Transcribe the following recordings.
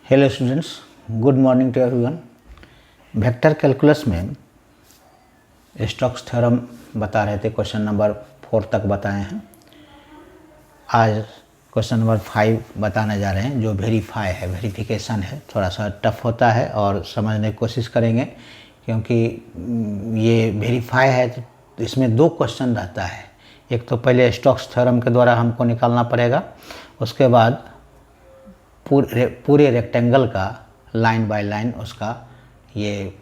Hello students, good morning to everyone. Vector calculus में Stokes theorem बता रहे थे, क्वेश्चन नंबर 4 तक बताए हैं। आज क्वेश्चन नंबर 5 बताने जा रहे हैं, जो वेरिफिकेशन है। थोड़ा सा टफ होता है और समझने की कोशिश करेंगे, क्योंकि ये वेरीफाई है तो इसमें 2 क्वेश्चन रहता है। एक तो पहले स्टोक्स थ्योरम के द्वारा हमको निकालना पड़ेगा, उसके बाद पूरे रेक्टेंगल का लाइन बाय लाइन उसका ये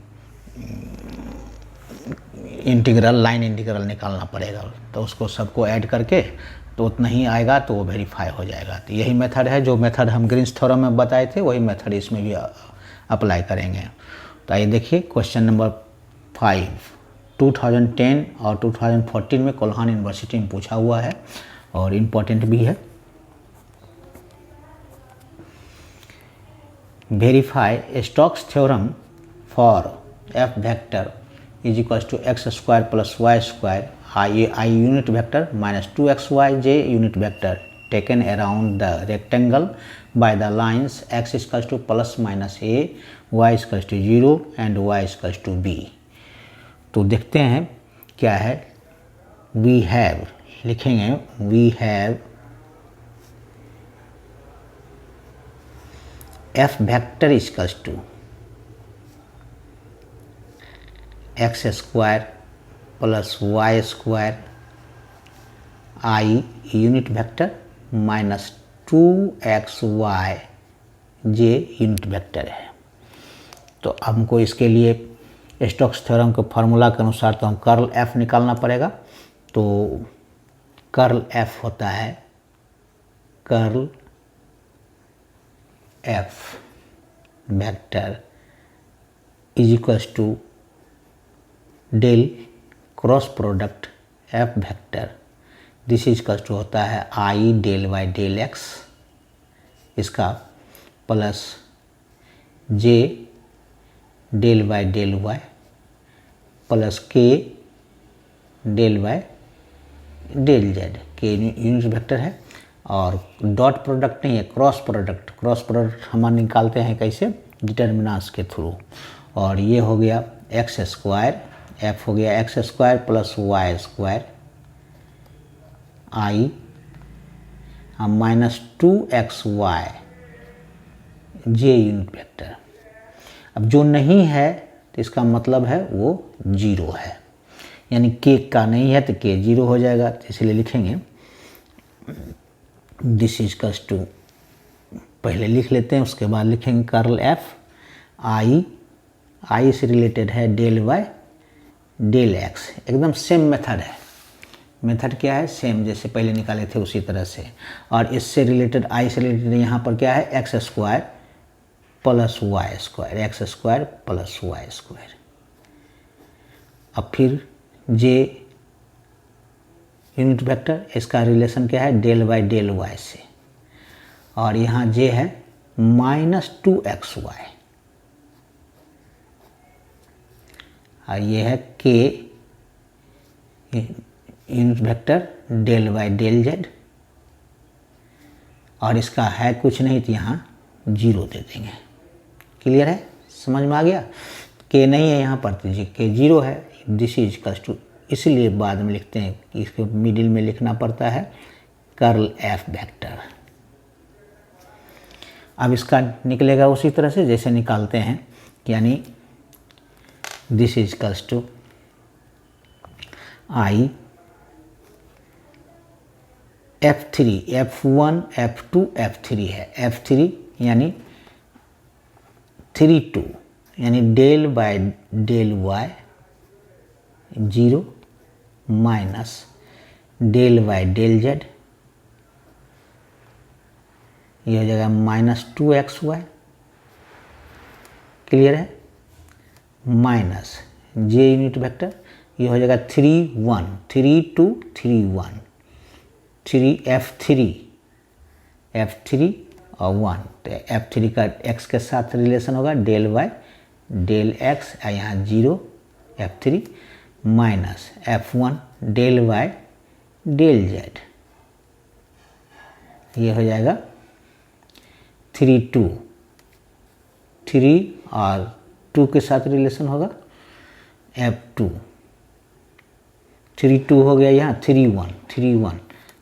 लाइन इंटीग्रल निकालना पड़ेगा। तो उसको सबको ऐड करके तो उतना ही आएगा तो वो वेरीफाई हो जाएगा। तो यही मेथड है, जो मेथड हम ग्रीन्स थ्योरम में बताए थे, वही मेथड इसमें भी अप्लाई करेंगे। तो आइए देखिए क्वेश्चन नंबर 5 2010 और 2014 में कोल्हान यूनिवर्सिटी में पूछा हुआ है और इम्पोर्टेंट भी है। Verify Stokes theorem for f vector is equals to x square plus y square I unit vector minus 2xyj unit vector taken around the rectangle by the lines x is equals to plus minus a, y is equals to 0 and y is equals to b। तो देखते हैं क्या है। we have लिखेंगे we have f vector is equals to x square plus y square I unit vector minus 2xy j unit vector है। तो हमको इसके लिए स्टोक्स थ्योरम के फार्मूला के अनुसार तो हम कर्ल f निकालना पड़ेगा। तो कर्ल f होता है curl f vector is equals to del cross product f vector, this is equals to होता है i del y del x इसका plus j del y del y plus k del y del z। k unit vector है और dot product नहीं है, cross product हम निकालते हैं कैसे, डिटर्मिनेंट्स के थ्रू। और ये हो गया एक्स स्क्वायर, एफ हो गया x square plus Y square i minus 2xy j unit vector. अब जो नहीं है तो इसका मतलब है वो 0 है, यानी के का नहीं है तो के 0 हो जाएगा। तो इसलिए लिखेंगे दिस इज इक्वल्स टू, पहले लिख लेते हैं उसके बाद लिखेंगे कर्ल एफ आई से रिलेटेड है डेल वाई डेल एक्स। एकदम सेम मेथड है। मेथड क्या है, सेम जैसे पहले निकाले थे उसी तरह से। और इससे रिलेटेड आई से रिलेटेड यहाँ पर क्या है, X square plus Y square, X square plus Y square. अब फिर जे यूनिट वेक्टर, इसका रिलेशन क्या है, डेल वाई से। और यहाँ जे है माइनस 2xy और ये है K unit vector del Y del Z. और इसका है कुछ नहीं तो यहाँ 0 दे देंगे। क्लियर है, समझ में आ गया। के नहीं है यहाँ पर तो जी के 0 है, दिस इज इक्वल्स टू, इसलिए बाद में लिखते हैं कि इसके मिडिल में लिखना पड़ता है कर्ल एफ वेक्टर। अब इसका निकलेगा उसी तरह से जैसे निकालते हैं, यानी this is equals to I F3 F1 F2 F3 है। F3 यानी 3 2 यानी del by del Y 0 minus del Y del Z, ये हो जाएगा माइनस 2xy। क्लियर है, माइनस जे यूनिट वेक्टर, ये हो जाएगा 3 1 3 2 3 1 3 F3 और 1। तो F3 का x के साथ रिलेशन होगा डेल वाई डेल एक्स, यहाँ 0 F3 minus F1 del Y del Z, ये हो जाएगा 3 2 3 और 2 के साथ रिलेशन होगा F2, 3 2 हो गया, यहाँ 3 1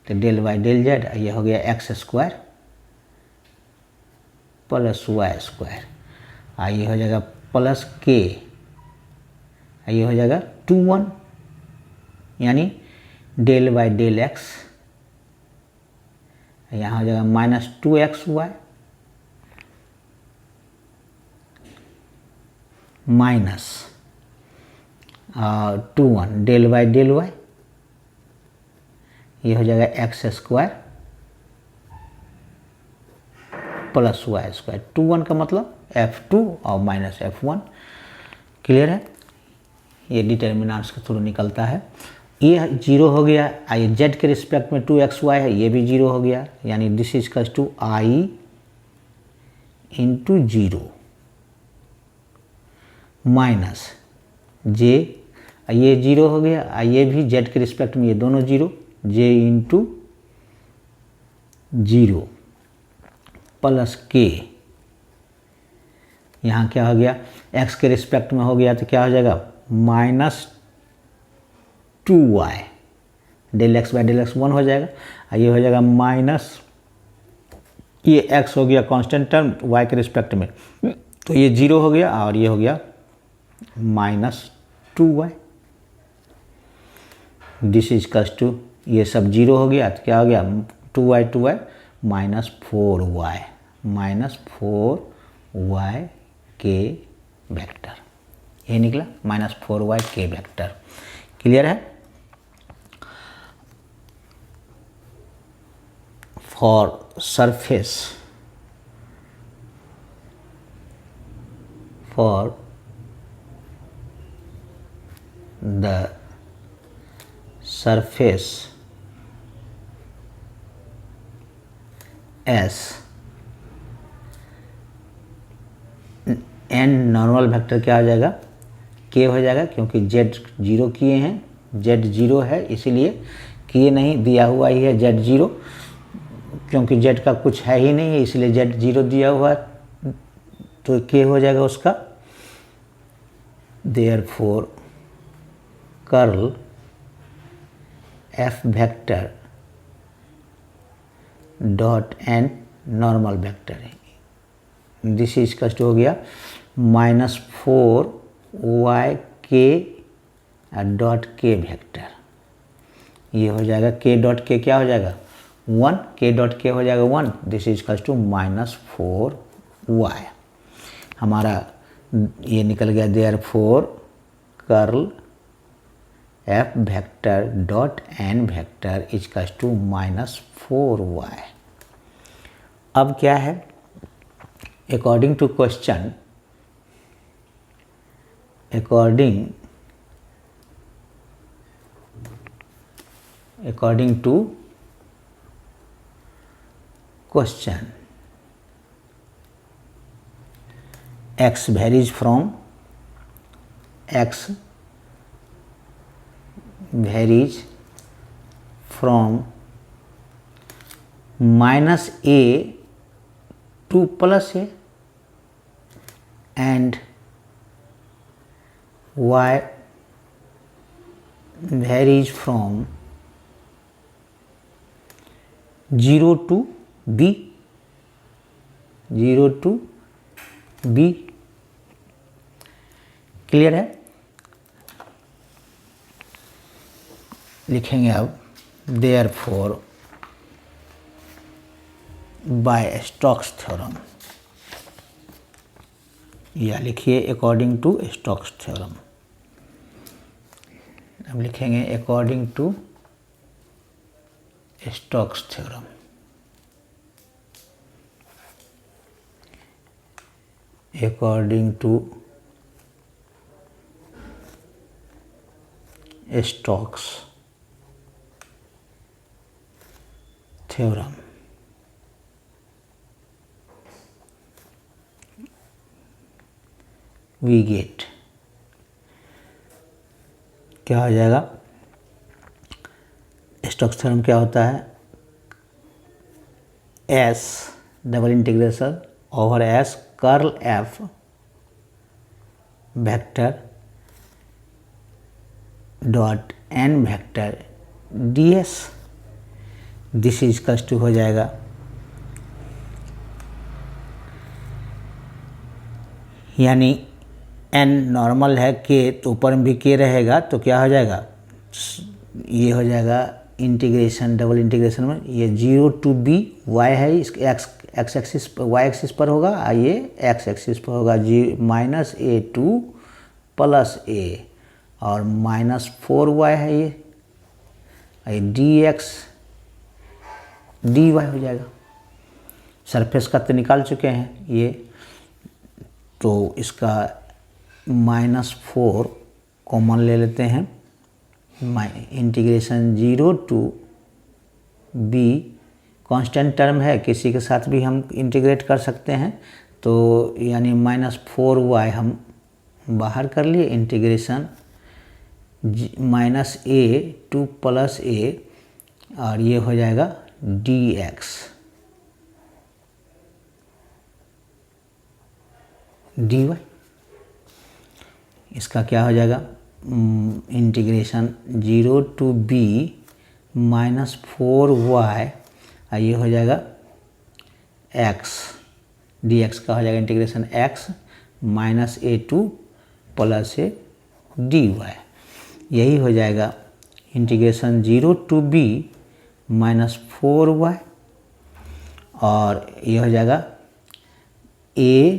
तो डेल वाई डेल जेड, ये हो गया x square plus Y square, ये हो जाएगा प्लस के, ये हो जाएगा 2 1, यानी डेल वाई डेल एक्स, यहाँ हो जाएगा minus 2xy minus 2 1 del Y del Y, ये हो जाएगा X square plus Y square, 2 1 का मतलब F2 और माइनस F1। क्लियर है, ये डिटर्मिनेंट्स के थ्रू निकलता है। ये 0 हो गया, आई जेड के रिस्पेक्ट में 2xy है, ये भी 0 हो गया, यानी this is equals to i into 0 minus j, ये 0 हो गया, ये भी जेड के रिस्पेक्ट में ये दोनों 0, जे इंटू 0 प्लस के, यहाँ क्या हो गया, एक्स के रिस्पेक्ट में हो गया तो क्या हो जाएगा minus 2y, del X by del X 1 हो जाएगा, ये हो जाएगा माइनस, ये x हो गया कांस्टेंट टर्म y के रिस्पेक्ट में, तो ये 0 हो गया और ये हो गया minus 2y, this is equals to, ये सब 0 हो गया तो क्या हो गया 2y माइनस 4y के वेक्टर, ये निकला माइनस 4y के वेक्टर। क्लियर है। For surface, for the surface S N normal vector क्या हो जाएगा के हो जाएगा, क्योंकि जेड 0 किए हैं, जेड 0 है इसीलिए किए नहीं, दिया हुआ ही है जेड 0, क्योंकि जेड का कुछ है ही नहीं है इसलिए जेड 0 दिया हुआ है, तो के हो जाएगा उसका, therefore curl F vector dot N normal vector है, दिस इज कस्ट हो गया माइनस 4y के डॉट के वेक्टर, ये हो जाएगा के डॉट के क्या हो जाएगा 1, के डॉट के हो जाएगा 1, दिस इज कस्ट टू माइनस 4y, हमारा ये निकल गया, therefore curl F vector dot N vector is कस्ट टू माइनस 4y। अब क्या है, according to question, according to question, x varies from minus a to plus a and y varies from 0 to b, 0 to b। Clear है, लिखेंगे अब, therefore by Stokes theorem, या लिखिए according to Stokes theorem, अब लिखेंगे according to Stokes theorem, according to Stokes theorem, we get क्या हो जाएगा, स्टोक्स थ्योरम क्या होता है, S double integration over S curl F vector dot N vector D S, this is equals to हो जाएगा यानी एन नॉर्मल है के, तो ऊपर में भी के रहेगा तो क्या हो जाएगा, ये हो जाएगा इंटीग्रेशन, डबल इंटीग्रेशन में ये 0 to b y है, इसके एक्स एक्सिस वाई एक्सिस पर होगा, ये एक्स एक्सिस पर होगा, -a2 + a और -4y है ये dx dy हो जाएगा। सरफेस का तो निकाल चुके हैं ये, तो इसका -4 कॉमन ले लेते हैं, integration 0 to b constant term है, किसी के साथ भी हम इंटीग्रेट कर सकते हैं, तो यानी -4y हम बाहर कर लिए, इंटीग्रेशन -a2 + a और ये हो जाएगा dx dy। इसका क्या हो जाएगा, इंटीग्रेशन 0 to b -4y ये हो जाएगा x, dx का हो जाएगा integration x -a2 + a dy, यही हो जाएगा इंटीग्रेशन 0 to b -4y और ये हो जाएगा a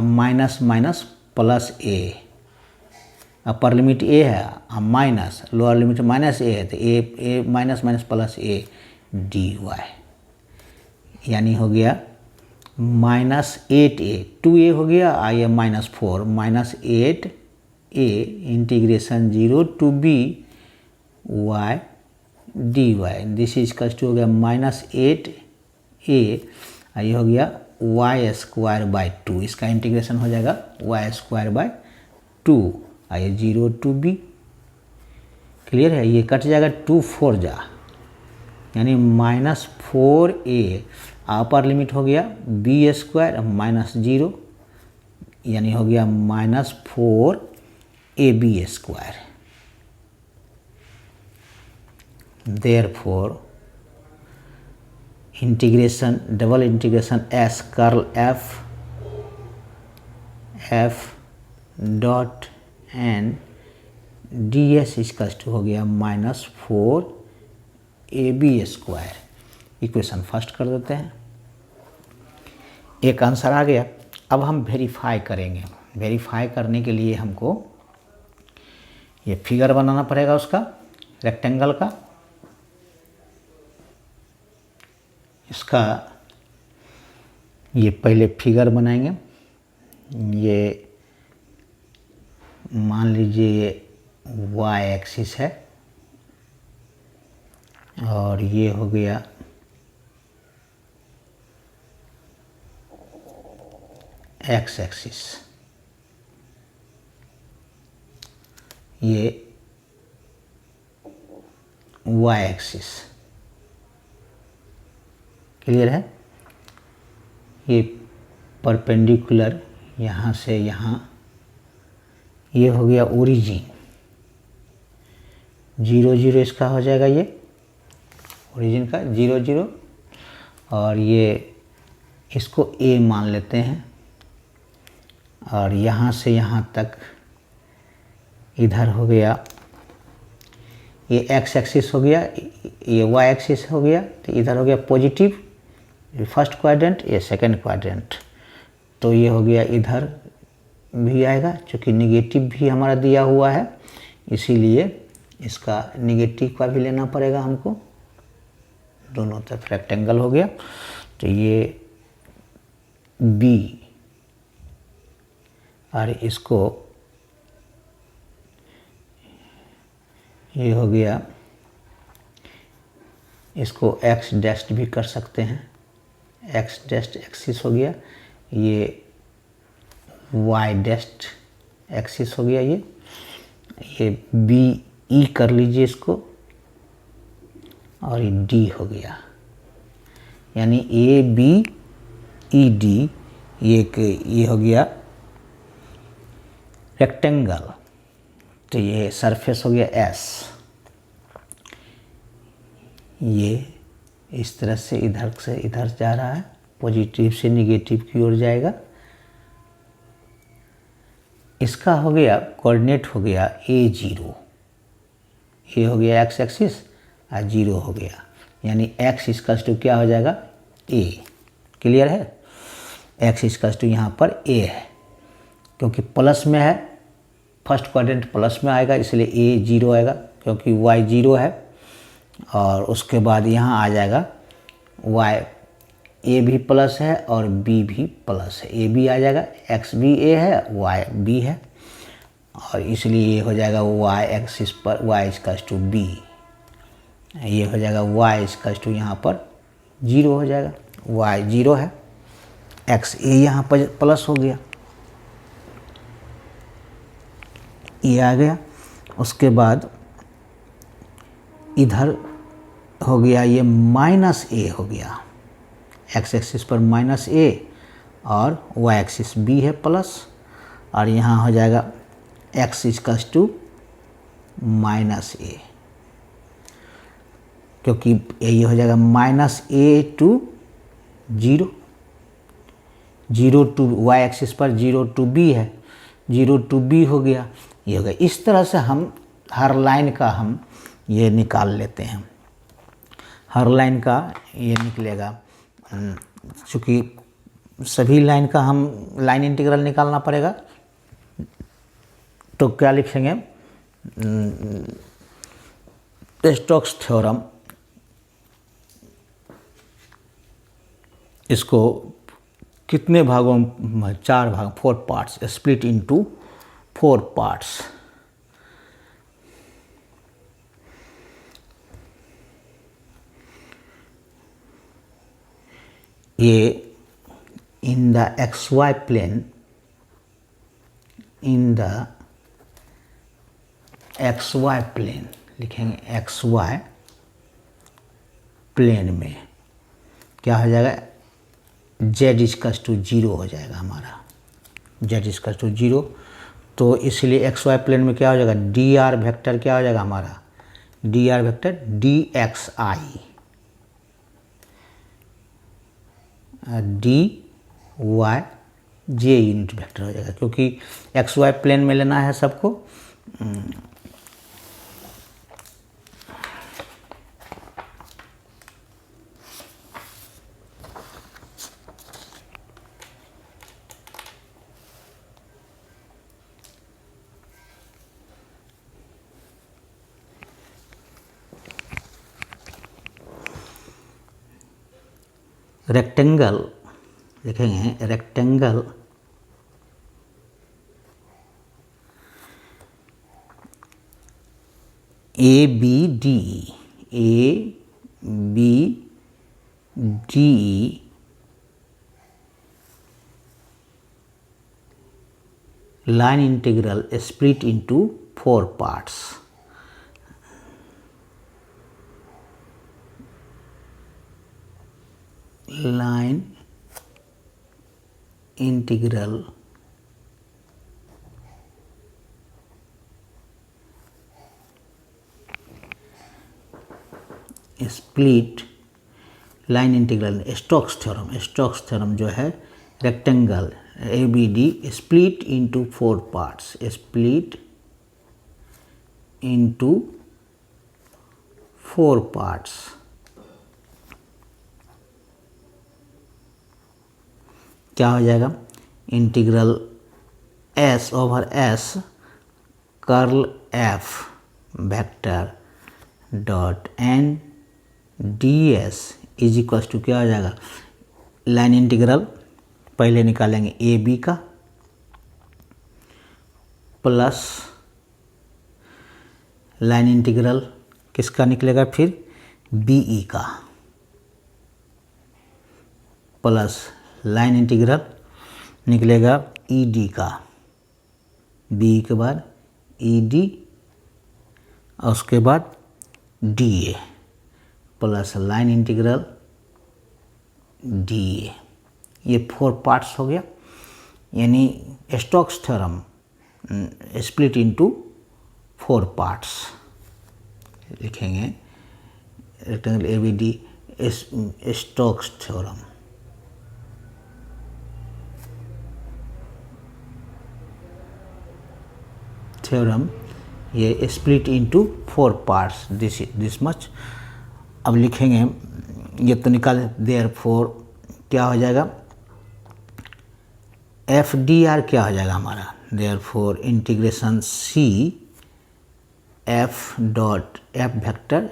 minus minus plus a, upper limit a है माइनस, लोअर लिमिट -a है, तो a minus minus plus a dy, यानी हो गया -8a, 2a हो गया, आइए -4 -8a integration 0 to b y dy, this is equals to हो गया -8a, ये हो गया y²/2, इसका इंटीग्रेशन हो जाएगा y²/2, आइए 0 to b, क्लियर है, ये कट जाएगा 2 4 जा, यानी -4a, अपर लिमिट हो गया b² -0, यानी हो गया -4ab²। Therefore integration double integration s curl f dot n ds equals to हो गया -4ab²। इक्वेशन फर्स्ट कर देते हैं, एक आंसर आ गया। अब हम वेरीफाई करेंगे, वेरीफाई करने के लिए हमको ये फिगर बनाना पड़ेगा उसका, रेक्टेंगल का, इसका ये पहले फिगर बनाएंगे, ये मान लीजिए y एक्सिस है और ये हो गया x एक्सिस, ये y एक्सिस, क्लियर है। ये परपेंडिकुलर यहाँ से यहाँ, ये हो गया ओरिजिन, 0 0 इसका हो जाएगा, ये ओरिजिन का 0 0, और ये इसको a मान लेते हैं, और यहाँ से यहाँ तक इधर हो गया, ये x एक्सिस हो गया, ये y एक्सिस हो गया, तो इधर हो गया पॉजिटिव, ये फर्स्ट क्वाड्रेंट, ये सेकंड क्वाड्रेंट, तो ये हो गया इधर भी आएगा, क्योंकि निगेटिव भी हमारा दिया हुआ है, इसीलिए इसका निगेटिव का भी लेना पड़ेगा हमको, दोनों तरफ रेक्टेंगल हो गया, तो ये b और इसको ये हो गया, इसको x डैश भी कर सकते हैं, x डैश एक्सिस हो गया, ये y डैश एक्सिस हो गया, ये बी ई कर लीजिए इसको, और ये डी हो गया, यानी ए बी ई डी, ये हो गया रेक्टेंगल, तो ये सरफेस हो गया एस, ये इस तरह से इधर जा रहा है, पॉजिटिव से निगेटिव की ओर जाएगा। इसका हो गया कोऑर्डिनेट हो गया A0, ये हो गया एक्स एक्सिस और 0 हो गया, यानी एक्स इसका टू क्या हो जाएगा A। क्लियर है? एक्स इसका टू यहाँ पर A है, क्योंकि प्लस में है, फर्स्ट क्वाड्रेंट प्लस में आएगा इसलिए A0 आएगा, क्योंकि Y 0 है। और उसके बाद यहाँ आ जाएगा Y, A भी प्लस है और B भी प्लस है, A भी आ जाएगा, X भी A है, Y B है, और इसलिए ये हो जाएगा Y एक्सिस पर Y इसका टू B, ये हो जाएगा Y इसका टू यहाँ पर 0 हो जाएगा, Y 0 है, X A यहाँ पर प्लस हो गया, ये आ गया। उसके बाद इधर हो गया ये माइनस A हो गया, एक्स एक्सिस पर माइनस A और वाई एक्सिस B है प्लस, और यहाँ हो जाएगा X equals to minus A, क्योंकि ये हो जाएगा minus A to 0, 0 to Y axis पर 0 टू B है, 0 टू B हो गया, ये हो गया। इस तरह से हम हर लाइन का हम ये निकाल लेते हैं, हर लाइन का ये निकलेगा। चूँकि सभी लाइन का हम लाइन इंटीग्रल निकालना पड़ेगा, तो क्या लिखेंगे, स्टोक्स थ्योरम, इसको कितने भागों में, 4 भाग, 4 पार्ट्स, स्प्लिट इनटू 4 पार्ट्स। ये in the XY plane, in the XY plane लिखेंगे, XY प्लेन में क्या हो जाएगा, Z इक्वल्स टू 0 हो जाएगा हमारा, Z इक्वल्स टू 0। तो इसलिए XY प्लेन में क्या हो जाएगा, DR वेक्टर क्या हो जाएगा हमारा, DR vector DXI, DY J unit vector हो जाएगा, क्योंकि XY प्लेन में लेना है सबको। रेक्टेंगल लिखेंगे, rectangle ABD, ABD line integral split into 4 parts. Line integral split, line integral Stokes theorem जो है, rectangle ABD split into 4 parts, split into 4 parts. क्या हो जाएगा, integral S over S curl F vector dot N DS is equals to क्या हो जाएगा, line integral पहले निकालेंगे AB का प्लस लाइन इंटीग्रल किसका निकलेगा फिर, BE का प्लस लाइन इंटीग्रल निकलेगा ED का, BE के बाद ED और उसके बाद DA plus line integral DA। ये 4 पार्ट्स हो गया, यानी Stokes theorem split into 4 parts. लिखेंगे रेक्टेंगल ABD स्टोक्स थ्योरम। ये split into 4 parts, this much. अब लिखेंगे ये तो निकाल, देयरफॉर क्या हो जाएगा, FDR क्या हो जाएगा हमारा, therefore integration C F dot F vector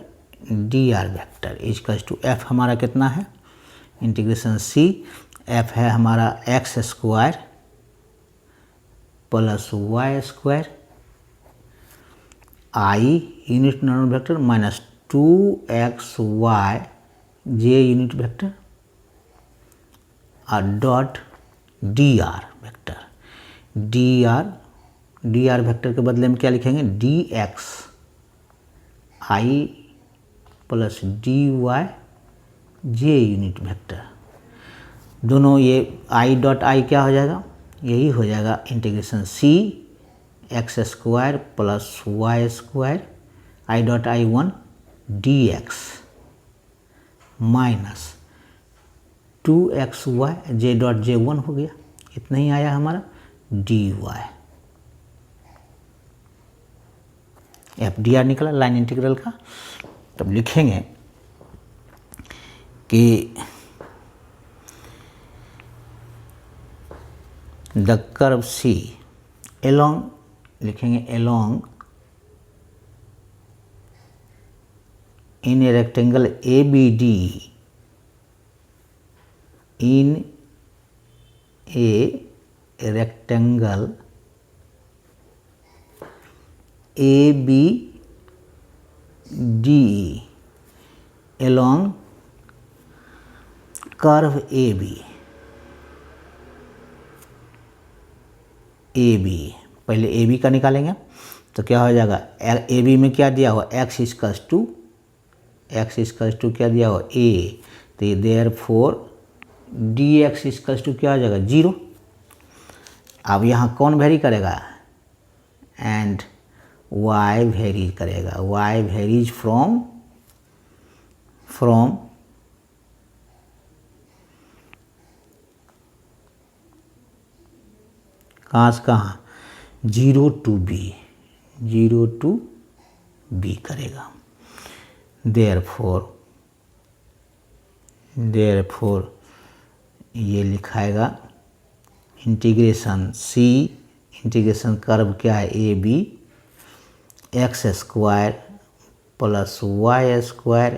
DR vector equals to F हमारा कितना है, इंटीग्रेशन C F है हमारा x square plus y square I unit normal vector minus 2xy j unit vector और dot dr vector. dr vector के बदले में क्या लिखेंगे, dx I plus dy j unit vector. दोनों ये I डॉट I क्या हो जाएगा, यही हो जाएगा integration C x square plus y square I dot I1 dx minus 2xy j dot j1 हो गया, इतना ही आया हमारा dy। FDR निकला लाइन इंटीग्रल का। तब लिखेंगे कि द कर्व C एलोंग, लिखेंगे along in a rectangle ABD, in a rectangle ABD along curve AB पहले AB का निकालेंगे तो क्या हो जाएगा, AB में क्या दिया हुआ x इक्वल्स टू क्या दिया हुआ a, तो देयरफॉर dx इक्वल्स टू क्या हो जाएगा 0। अब यहाँ कौन वेरी करेगा, एंड y वेरीज करेगा, y वेरीज फ्रॉम कहाँ से कहाँ, 0 to b करेगा। देयरफॉर ये लिखाएगा इंटीग्रेशन C, इंटीग्रेशन कर्व क्या है AB x square plus y square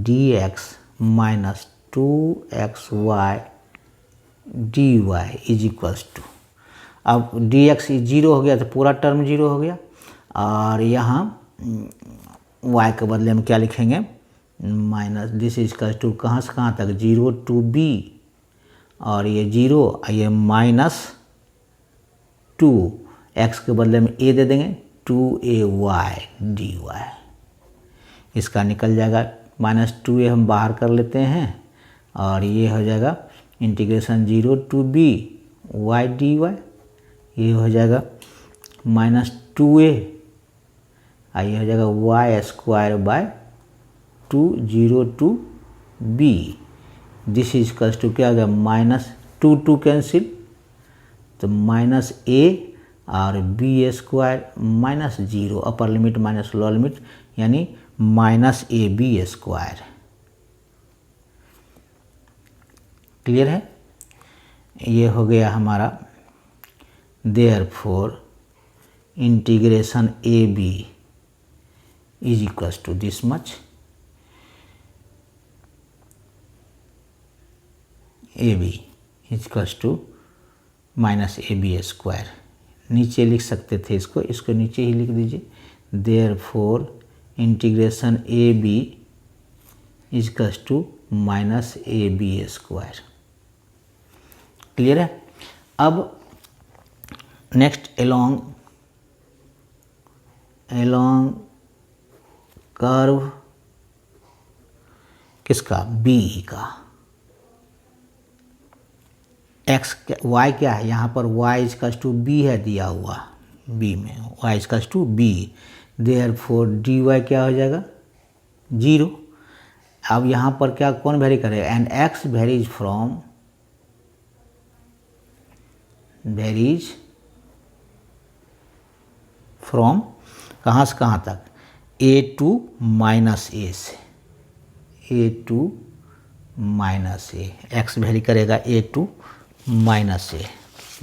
dx minus 2xy dy is equals to, अब dx 0 हो गया तो पूरा टर्म 0 हो गया, और यहाँ y के बदले में क्या लिखेंगे, minus this is equals to कहाँ से कहाँ तक 0 to b, और ये 0 ये माइनस 2 x के बदले में a दे देंगे 2ay dy, इसका निकल जाएगा माइनस 2a हम बाहर कर लेते हैं, और ये हो जाएगा integration 0 to b y dy, ये हो जाएगा माइनस 2a, ये हो जाएगा y square by 2 0 to b, this is equals to क्या हो गया माइनस 2 कैंसिल तो माइनस a और b square minus 0 upper limit minus lower limit यानी माइनस AB स्क्वायर। क्लियर है, ये हो गया हमारा therefore integration AB is equals to this much, AB is equals to minus AB square. नीचे लिख सकते थे इसको नीचे ही लिख दीजिए, therefore integration AB is equals to minus AB square. Clear है। अब नेक्स्ट एलोंग कर्व किसका, B का, एक्स वाई क्या है यहाँ पर, वाई इजकल्स टू बी है दिया हुआ, बी में Y equals to B, therefore D Y क्या हो जाएगा 0। अब यहाँ पर क्या कौन वेरी करेगा, एंड एक्स वेरीज फ्रॉम कहाँ से कहाँ तक, a टू माइनस ए से, a to minus A, X vary करेगा a टू माइनस ए।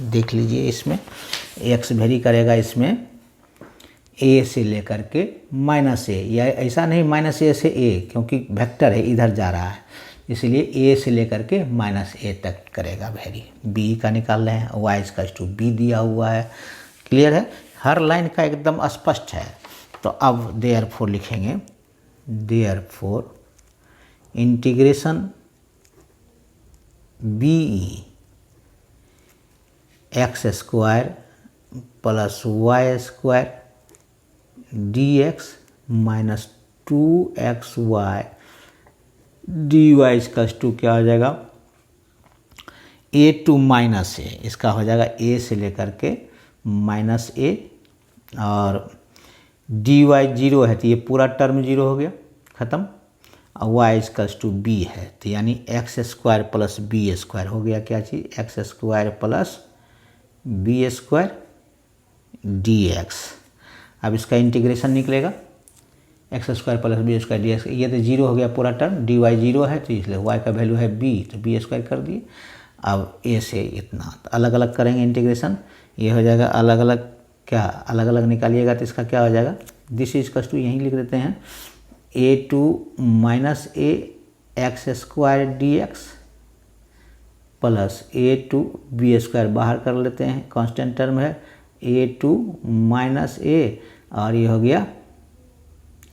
देख लीजिए इसमें x वेरी करेगा इसमें a से लेकर के माइनस ए, या ऐसा नहीं माइनस ए से a, क्योंकि वेक्टर है इधर जा रहा है, इसलिए a से लेकर के माइनस ए तक करेगा वेरी। b का निकाल रहे हैं, y इजकल्स टू b दिया हुआ है। क्लियर है, हर लाइन का एकदम स्पष्ट है। तो अब देयरफॉर लिखेंगे, therefore integration B X square plus Y square D X minus 2xy D Y equals to क्या हो जाएगा, a टू माइनस ए, इसका हो जाएगा a से लेकर के माइनस ए, और डी वाई 0 है तो ये पूरा टर्म 0 हो गया ख़त्म, और वाई इजकल्स टू बी है, तो यानी x square plus b square हो गया क्या चीज़, x square plus b square D x. अब इसका इंटीग्रेशन निकलेगा, x square plus b square D x, ये तो 0 हो गया पूरा टर्म, डी वाई 0 है तो इसलिए वाई का वैल्यू है बी, तो बी स्क्वायर कर दिए। अब ए से इतना, तो अलग अलग करेंगे इंटीग्रेशन, ये हो जाएगा अलग अलग, क्या अलग अलग निकालिएगा तो इसका क्या हो जाएगा, दिस इजकल्स टू यहीं लिख देते हैं a to minus A X square D X plus a to B square बाहर कर लेते हैं, कांस्टेंट टर्म है, a टू माइनस ए, और ये हो गया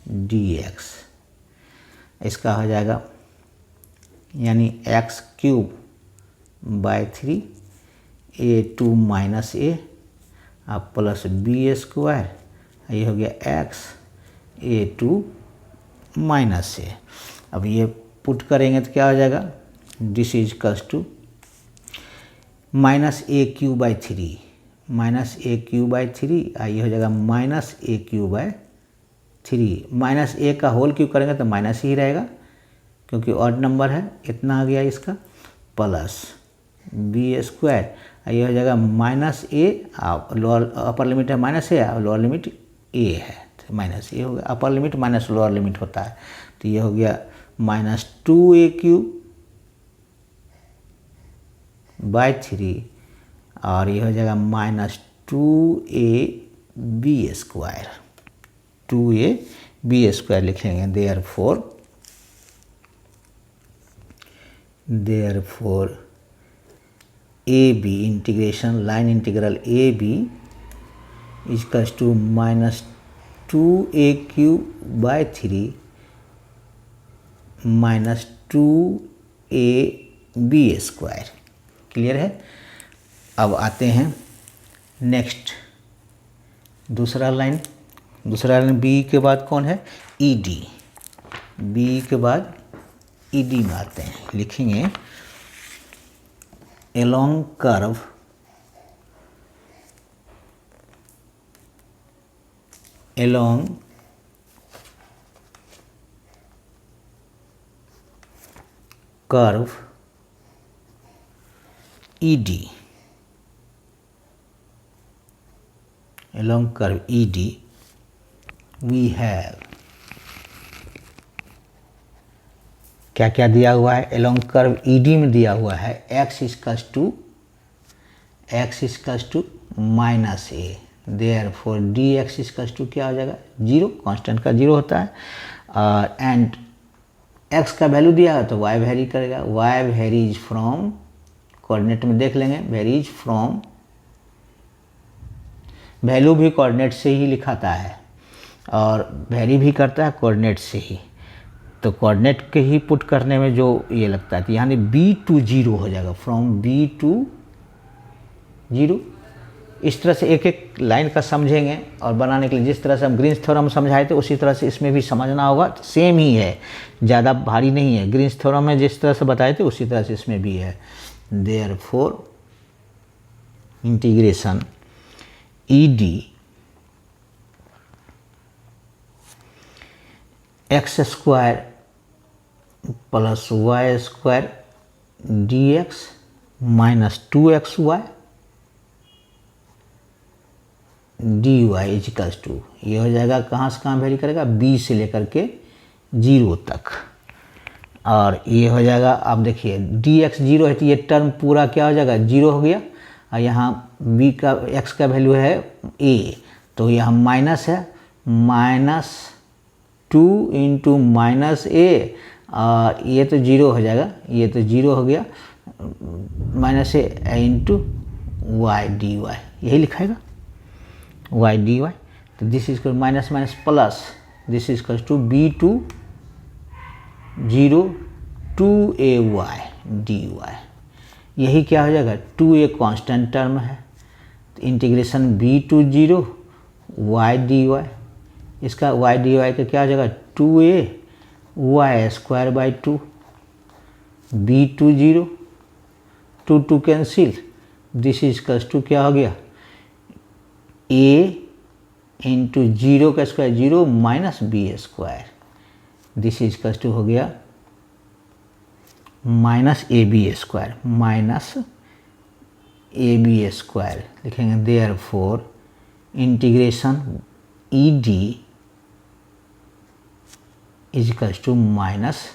डी एक्स, इसका हो जाएगा यानी x cube by 3 a to minus a अब प्लस बी स्क्वायर, ये हो गया x a to minus a. अब ये पुट करेंगे तो क्या हो जाएगा, this equals to minus a cube by 3, minus a cube by 3, ये हो जाएगा minus a cube by 3, minus a का होल क्यू करेंगे तो माइनस ही रहेगा क्योंकि ऑड नंबर है, इतना आ गया इसका, प्लस बी स्क्वायर, ये हो जाएगा माइनस ए, लोअर अपर लिमिट है माइनस ए, लोअर लिमिट ए है तो माइनस ए हो गया, अपर लिमिट माइनस लोअर लिमिट होता है, तो ये हो गया माइनस 2a क्यूब बाई 3, और ये हो जाएगा minus 2a b square, 2a b square लिखेंगे। Therefore a b integration line integral a b equals to minus 2a cube by 3 minus 2a b square. Clear है। अब आते हैं नेक्स्ट दूसरा लाइन बी के बाद कौन है, ई डी, बी के बाद ई डी में आते हैं, लिखेंगे along curve ED, along curve ED we have क्या क्या दिया हुआ है, along curve ED में दिया हुआ है x equals to minus A, therefore dx equals to क्या हो जाएगा 0, कांस्टेंट का 0 होता है, और एंड x का वैल्यू दिया है तो y वेरी करेगा, y वेरीज फ्रॉम, कोऑर्डिनेट में देख लेंगे, वेरीज फ्रॉम, वैल्यू भी कोऑर्डिनेट से ही लिखाता है और वेरी भी करता है कोऑर्डिनेट से ही, तो कोऑर्डिनेट के ही पुट करने में जो ये लगता है, तो यानी b टू 0 हो जाएगा, फ्रॉम b टू 0। इस तरह से एक एक लाइन का समझेंगे और बनाने के लिए जिस तरह से हम ग्रीन्स थ्योरम समझाए थे उसी तरह से इसमें भी समझना होगा, तो सेम ही है, ज़्यादा भारी नहीं है, ग्रीन्स थ्योरम में जिस तरह से बताए थे उसी तरह से इसमें भी है। Therefore integration E D X square plus Y square D X minus 2xy D Y equals to, ये हो जाएगा कहाँ से कहाँ वेरी करेगा, b से लेकर के 0 तक। और ये हो जाएगा, आप देखिए dx 0 है तो ये टर्म पूरा क्या हो जाएगा, 0 हो गया। और यहाँ b का x का वैल्यू है a, तो यहाँ माइनस है, -2 इंटू माइनस a, और ये तो 0 हो जाएगा, ये तो 0 हो गया, minus a into Y D Y, यही लिखाएगा y dy। तो this is minus minus plus, this is to b2 0 2ay dy, यही क्या हो जाएगा, 2a कांस्टेंट टर्म है, तो इंटीग्रेशन b2 0 y dy, इसका y dy का क्या हो जाएगा, 2a y square by 2, b2 0 2 cancel, this is to क्या हो गया, a इंटू 0 का square 0 minus b square, this is to हो गया minus a b square, minus a b square लिखेंगे। Therefore integration E d equals to minus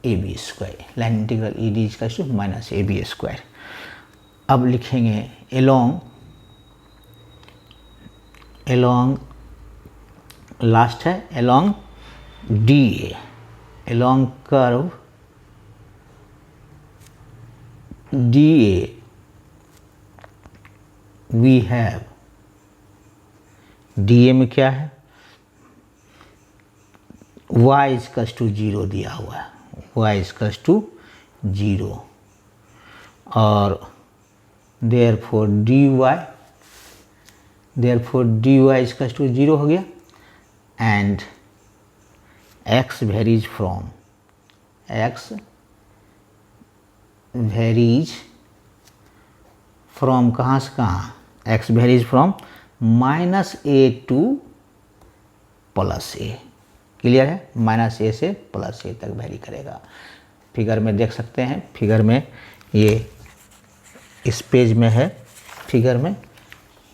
a b square, line integral e d equals to minus a b square. अब लिखेंगे along last है, along d a, along curve D A V have, D A में क्या है, y equals to 0 दिया हुआ है, y equals to 0, और देयरफॉर dy इजकल्स टू 0 हो गया, एंड x वेरीज फ्रॉम कहाँ से कहाँ, x varies from -a to +a, clear है, -a से +a तक वेरी करेगा। फिगर में देख सकते हैं, फिगर में ये इस पेज में है, फिगर में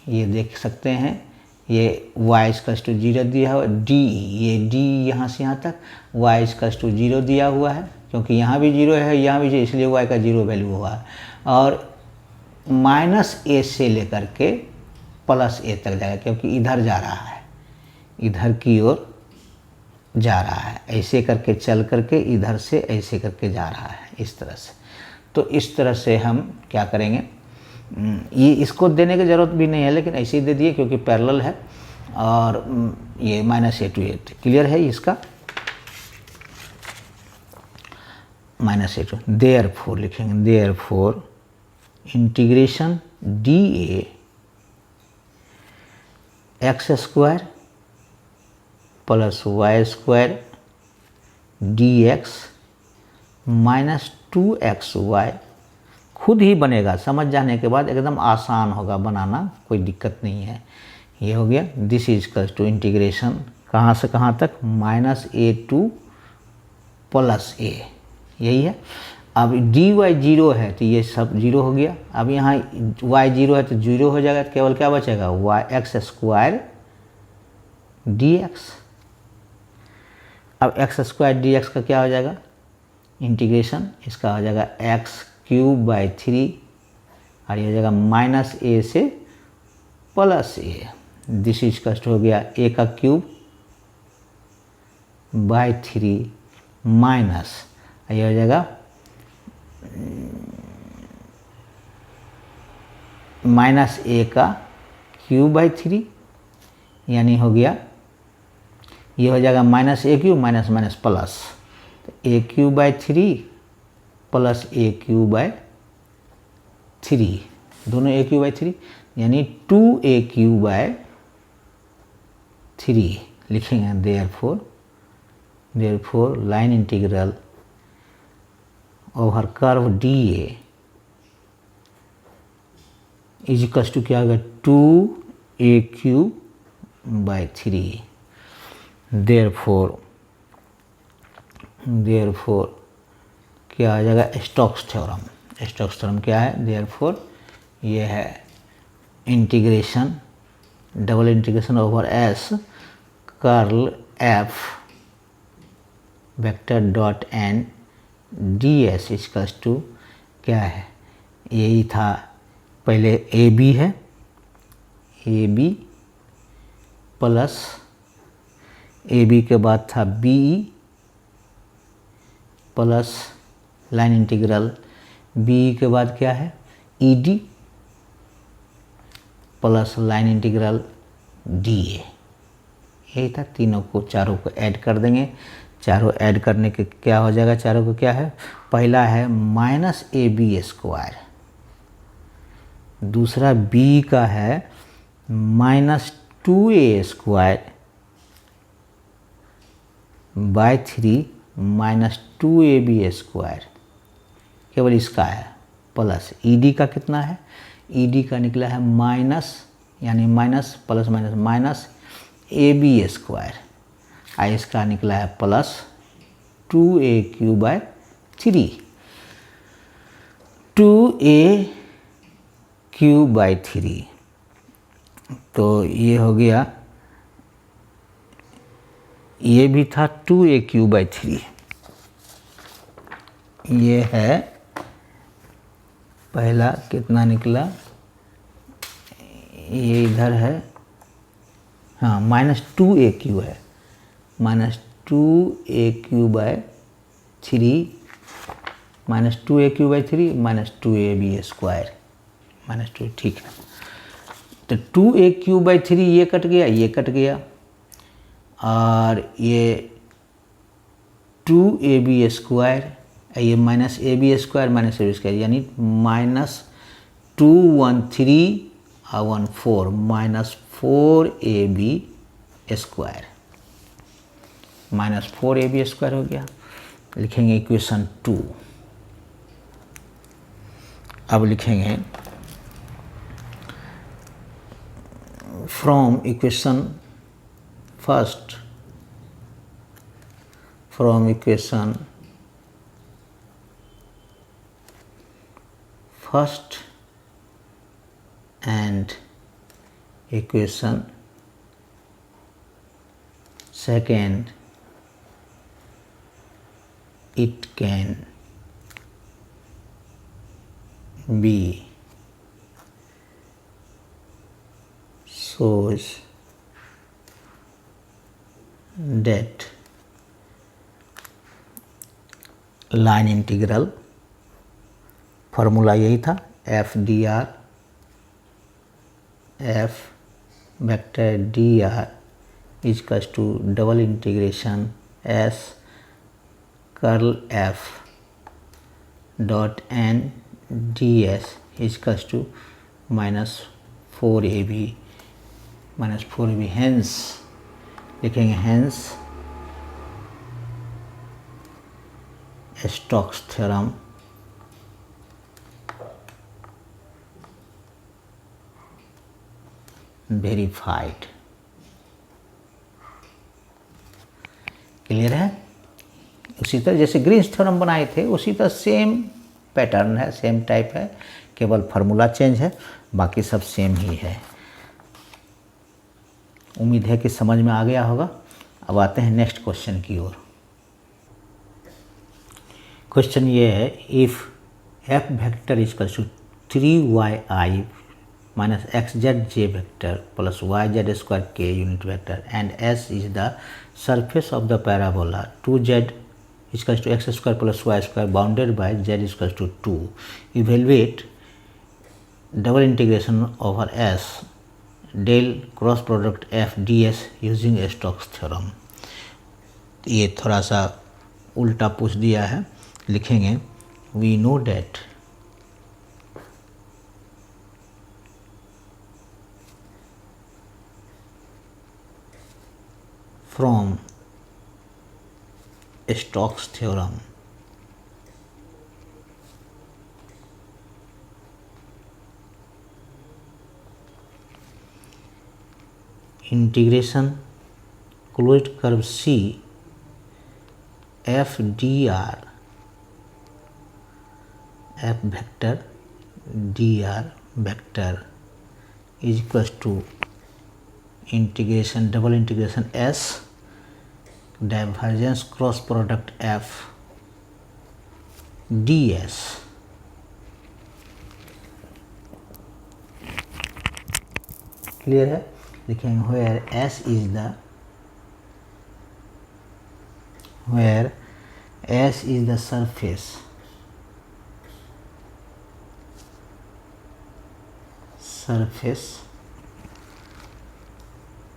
ये देख सकते हैं, ये y इजकल्स टू 0 दिया हुआ, d, ये d यहाँ से यहाँ तक y इजकल्स टू 0 दिया हुआ है, क्योंकि यहाँ भी 0 है, यहाँ भी 0, इसलिए y का 0 वैल्यू हुआ है, और -a से लेकर के +a तक जाएगा, क्योंकि इधर जा रहा है, इधर की ओर जा रहा है, ऐसे करके चल करके इधर से ऐसे करके जा रहा है, इस तरह से। तो इस तरह से हम क्या करेंगे, ये इसको देने की ज़रूरत भी नहीं है, लेकिन ऐसे ही दे दिए क्योंकि पैरेलल है, और ये -a to a, क्लियर है इसका, -a to, देयरफॉर लिखेंगे, therefore integration D A X square plus Y square D X minus 2xy खुद ही बनेगा, समझ जाने के बाद एकदम आसान होगा बनाना, कोई दिक्कत नहीं है। ये हो गया, this is equals to integration कहाँ से कहाँ तक, -a to +a, यही है। अब dy 0 है तो ये सब 0 हो गया, अब यहाँ y 0 है तो 0 हो जाएगा, तो केवल क्या बचेगा, x स्क्वायर dx। अब x स्क्वायर dx का क्या हो जाएगा, इंटीग्रेशन इसका हो जाएगा x³ 3, और ये हो जाएगा -a से +a, दिस इज कस्ट हो गया a³ बाई 3 माइनस, ये हो जाएगा -a³ यानी हो गया, ये हो जाएगा -a³ माइनस प्लस, तो a³ प्लस a³, दोनों a³ यानी 2a³ लिखेंगे। Therefore line integral over curve DA is equals to क्या होगा 2a³/3। देयरफॉर क्या आ जाएगा स्टोक्स थ्योरम। स्टोक्स थ्योरम क्या है, देयरफॉर ये है integration double integration over S curl F vector dot N D S equals to क्या है, यही था पहले ए बी है, A B plus A B के बाद था B plus line integral B के बाद क्या है E D plus line integral D A. यही था, तीनों को चारों को ऐड कर देंगे। चारों ऐड करने के क्या हो जाएगा, चारों को क्या है, पहला है -ab², दूसरा b का है -2a² -2ab², केवल इसका है, प्लस ed का कितना है, ed का निकला है माइनस, यानी माइनस प्लस माइनस ab², इसका निकला है प्लस 2a³/3, 2a³/3। तो ये हो गया, ये भी था 2a³/3। ये है पहला कितना निकला, ये इधर है, हाँ -2a³ है, -2a³/3 -2a³/3 -2ab², ठीक है। तो 2a³/3 ये कट गया, ये कट गया, और ये 2ab², ये -ab² यानी -213 और 14 -4ab² हो गया। लिखेंगे इक्वेशन 2। अब लिखेंगे from equation first, from equation first and equation second, it can be shows that line integral formula यही था, f vector dr equals to double integration s curl f dot n ds equals to -4ab, hence लिखेंगे hence Stokes theorem verified. Clear है। उसी तरह जैसे Green's theorem बनाए थे उसी तरह सेम पैटर्न है, सेम टाइप है, केवल फार्मूला चेंज है, बाकी सब सेम ही है। उम्मीद है कि समझ में आ गया होगा। अब आते हैं नेक्स्ट क्वेश्चन की ओर। क्वेश्चन ये है, if f vector equals to 3yi minus xzj vector plus yz² k unit vector and s is the surface of the parabola 2z equals to x² plus y² bounded by z equals to 2. Evaluate double integration over s del cross product f ds using Stokes theorem। ये थोड़ा सा उल्टा पूछ दिया है, लिखेंगे we know that from Stokes theorem integration closed curve c F d R F vector d are vector is equal to integration double integration S divergence cross product F D S. Clear है? लिखेंगे where S is the surface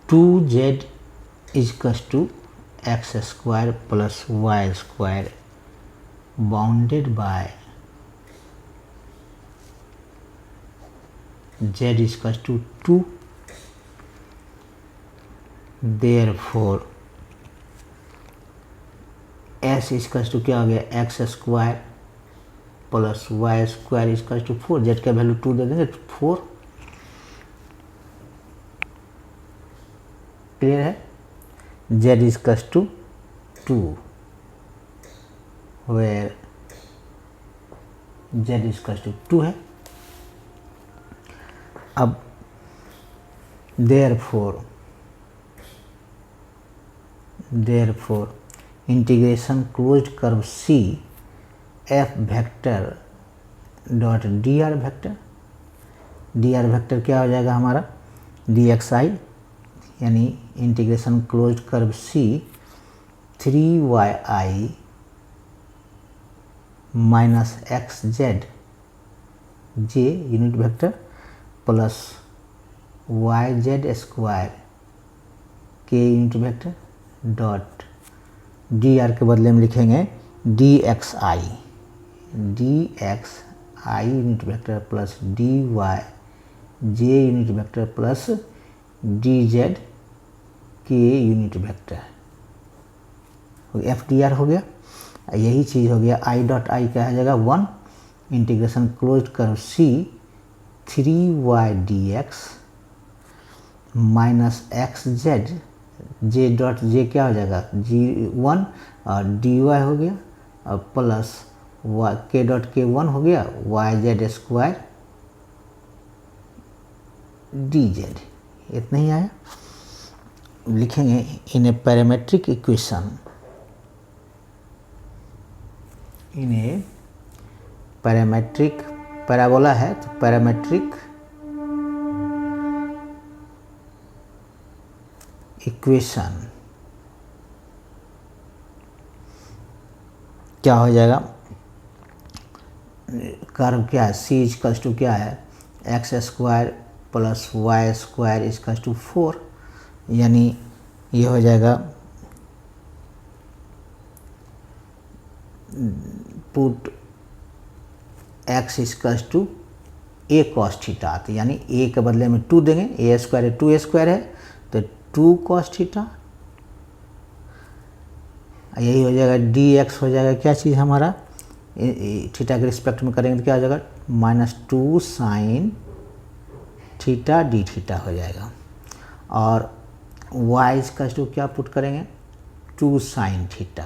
to Z इजकस to x square plus Y square bounded by Z इजकस to 2, therefore S इजकस to क्या हो गया x square plus Y square इजकस to 4, Z का value 2 दे देंगे 4। क्लियर है? जेड इजकस टू 2 वेयर जेड इजकस टू 2 है। अब therefore integration closed curve c f vector dot D R vector, d are vector क्या हो जाएगा हमारा डी एक्स आई, यानी integration closed curve c 3yi minus x z j unit vector plus Y Z square k unit vector dot D r के बदले में लिखेंगे d x i unit vector plus D y j unit vector plus d z k unit vector. F d r हो गया। यही चीज़ हो गया I dot I क्या हो जाएगा 1 integration closed curve C 3y dx minus x z J dot J क्या हो जाएगा G1 और dy हो गया और प्लस वाई के डॉट के 1 हो गया Y Z square D Z. इतना ही आया। लिखेंगे in a parametric equation parametric parabola है तो पैरामेट्रिक इक्वेशन क्या हो जाएगा कर्व क्या है सी इजकल्स टू क्या है X square plus Y square equals to 4, यानी ये हो जाएगा put X equals to A cos theta, तो यानी ए के बदले में 2 देंगे, ए स्क्वायर है 2 स्क्वायर है तो 2 कॉस थीटा। यही हो जाएगा डी एक्स हो जाएगा क्या चीज़ हमारा थीटा के रिस्पेक्ट में करेंगे तो क्या हो जाएगा -2 साइन थीटा डी थीटा हो जाएगा। और वाई का टू क्या पुट करेंगे 2 साइन थीटा,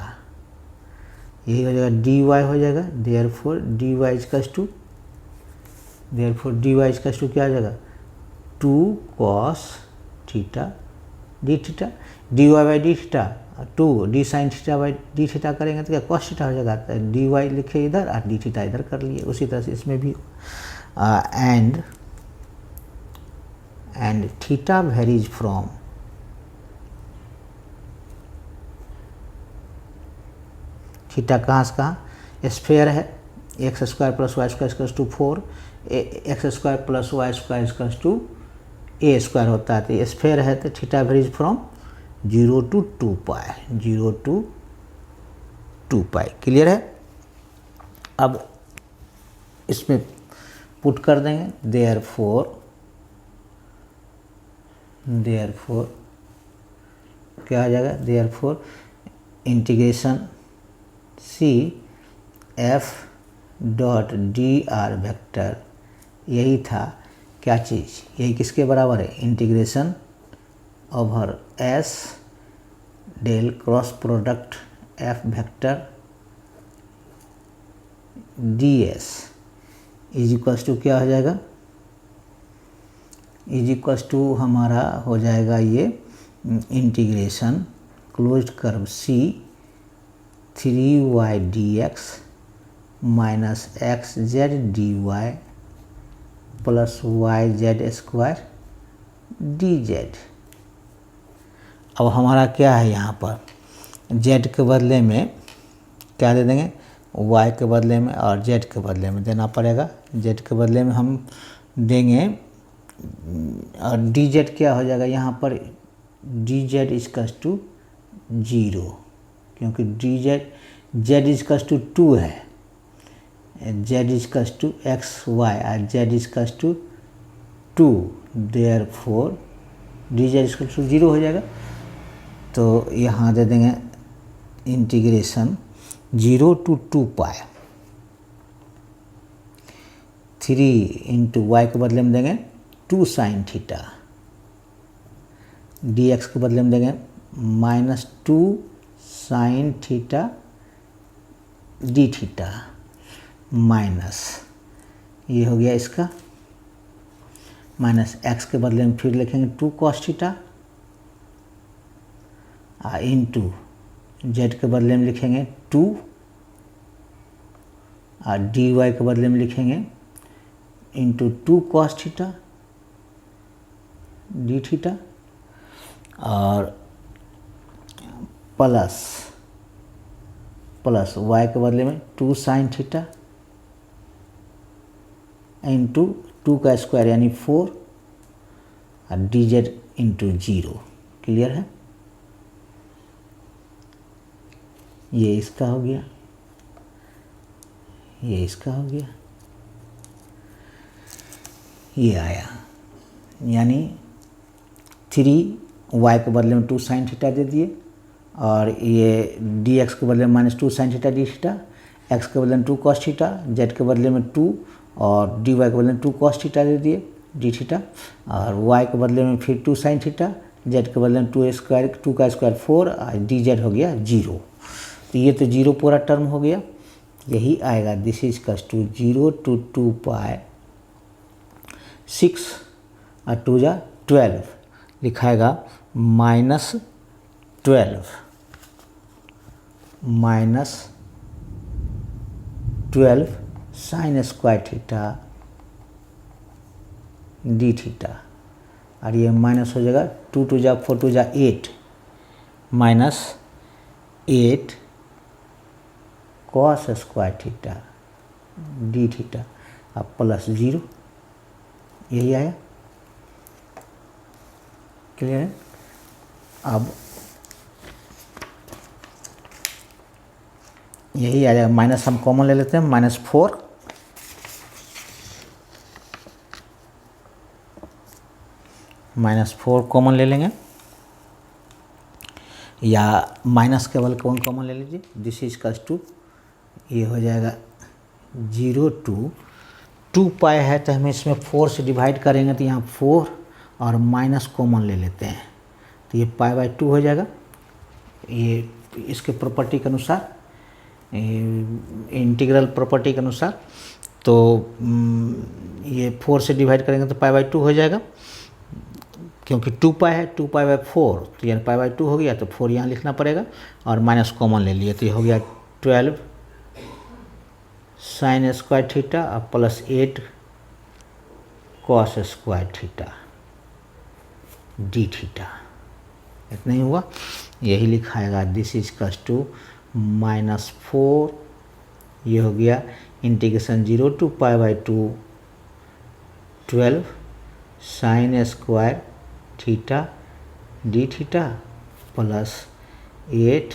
यही हो जाएगा डी वाई हो जाएगा। Therefore D Y equals to क्या हो जाएगा 2 cos theta D theta, D Y by D theta 2 D sine theta by D theta करेंगे तो क्या कॉस थीटा हो जाएगा। डी वाई लिखे इधर और डी थीटा इधर कर लिए। उसी तरह से इसमें भी and theta varies from theta कहाँ से कहाँ स्फेयर है X square plus Y square equals to 4, X square plus Y square equals to A square होता है। तो स्फेयर है तो theta varies from 0 to 2 pi, 0 to 2 pi. Clear है? अब इसमें पुट कर देंगे देयरफॉर क्या आ जाएगा therefore integration C F dot D R vector, यही था क्या चीज़, यही किसके बराबर है integration over S del cross product F vector D S is equals to क्या हो जाएगा, इज इक्वल्स टू हमारा हो जाएगा ये integration closed curve C 3y dx minus x Z D Y plus Y Z square D Z. अब हमारा क्या है यहाँ पर, z के बदले में क्या दे देंगे, y के बदले में और z के बदले में देना पड़ेगा। z के बदले में हम देंगे और dz क्या हो जाएगा यहाँ पर, dz इजकल्स टू 0, क्योंकि z इजकल्स टू 2 है, z equals to X Y और z equals to 2, therefore dz equals to 0 हो जाएगा। तो यहाँ दे देंगे integration 0 to 2 pi 3 into Y के बदले में देंगे 2 साइन थीटा, डी एक्स के बदले में देंगे -2 sine theta D theta minus ये हो गया इसका, माइनस एक्स के बदले में फिर लिखेंगे 2 कॉस थीटा इंटू जेड के बदले में लिखेंगे 2 और डी वाई के बदले में लिखेंगे into 2 cos theta D theta और प्लस वाई के बदले में 2 साइन थीटा इंटू 2 का स्क्वायर यानी 4 और डी जेड इंटू 0। क्लियर है, ये इसका हो गया, ये इसका हो गया, ये आया, यानी 3y के बदले में 2 साइन थीटा दे दिए और ये dx के बदले में -2 sine theta D theta, x के बदले में 2 कॉस थीटा, z के बदले में 2 और dy के बदले में 2 कॉस थीटा दे दिए डी थीटा और y के बदले में फिर 2 साइन थीटा, z के बदले में 2 का स्क्वायर 4 और dz हो गया 0। तो ये तो 0 पूरा टर्म हो गया, यही आएगा, this is equals to 0 to 2 pi 6 और 2 जा 12 लिखाएगा -12 sine square theta D theta और ये माइनस हो जाएगा 2 2 जा 4 2 जा 8 -8 cos square theta D theta और प्लस 0, यही आया। क्लियर है, अब यही आ जाएगा, माइनस हम कॉमन ले लेते हैं, -4 कॉमन ले लेंगे या माइनस केवल कौन कॉमन ले लीजिए, दिस इज कस टू ये हो जाएगा 0 to 2 पाई है तो हम इसमें 4 से डिवाइड करेंगे तो यहाँ 4 और माइनस कॉमन ले लेते हैं तो ये π/2 हो जाएगा। ये इसके प्रॉपर्टी के अनुसार, इंटीग्रल प्रॉपर्टी के अनुसार, तो ये 4 से डिवाइड करेंगे तो π/2 हो जाएगा, क्योंकि 2 पाई है, 2 पाई/4 तो यानी π/2 हो गया, तो 4 यहाँ लिखना पड़ेगा और माइनस कॉमन ले लिए तो ये हो गया 12 साइन स्क्वायर थीटा और plus 8 cos square theta D theta. इतना ही हुआ, यही लिखाएगा, दिस इज कस टू -4 ये हो गया integration 0 to π/2 12 sine square theta D theta plus 8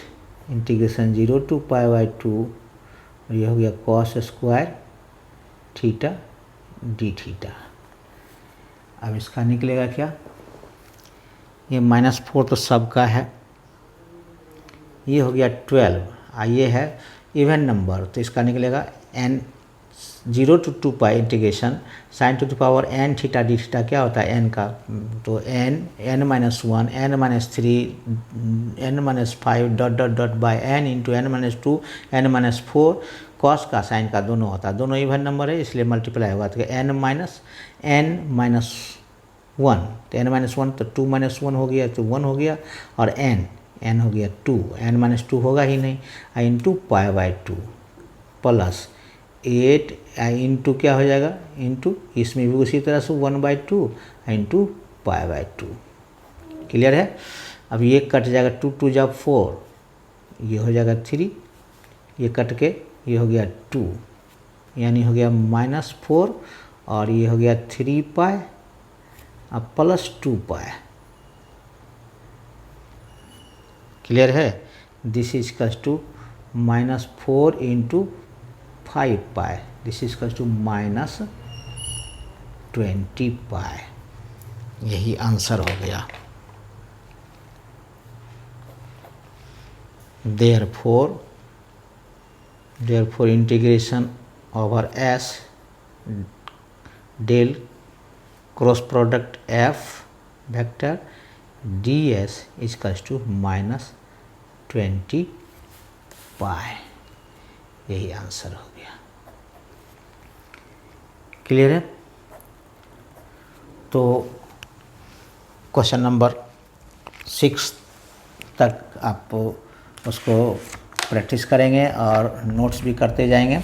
integration 0 to π/2 ये हो गया cos square theta D theta. अब इसका निकलेगा क्या, ये -4 तो सबका है, ये हो गया 12 और ये है इवन नंबर तो इसका निकलेगा n 0 to 2 pi integration sign to the power n theta D theta क्या होता है n का, तो n minus 1 n minus 3 n minus 5 dot dot dot by n into n minus 2 n minus 4 cos का sign का दोनों होता है, दोनों इवन नंबर है इसलिए मल्टीप्लाई होगा, तो n माइनस 1, तो n माइनस 1 तो 2 माइनस 1 हो गया तो 1 हो गया, और n हो गया 2, n माइनस 2 होगा ही नहीं, into pi by 2 plus 8 into क्या हो जाएगा, इंटू इसमें भी उसी तरह से 1/2 इंटू पाई बाई 2। क्लियर है। अब ये कट जाएगा, 2 2 जा 4, ये हो जाएगा 3, ये कट के ये हो गया 2, यानी हो गया -4, और ये हो गया 3 पाई अब प्लस 2 पाई। क्लियर है। This is equals to -4 into 5 pi, this is equals to -20 pi. यही आंसर हो गया। therefore integration over s del cross product f vector ds is equals to -20 pi. यही आंसर हो गया। Clear है। तो question number 6 तक आप उसको प्रैक्टिस करेंगे और नोट्स भी करते जाएंगे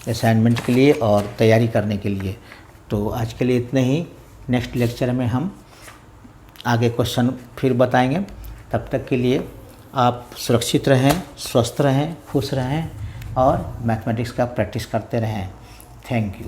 असाइनमेंट के लिए और तैयारी करने के लिए। तो आज के लिए इतने ही। नेक्स्ट लेक्चर में हम आगे क्वेश्चन फिर बताएंगे। तब तक के लिए आप सुरक्षित रहें, स्वस्थ रहें, खुश रहें और मैथमेटिक्स का प्रैक्टिस करते रहें। Thank you.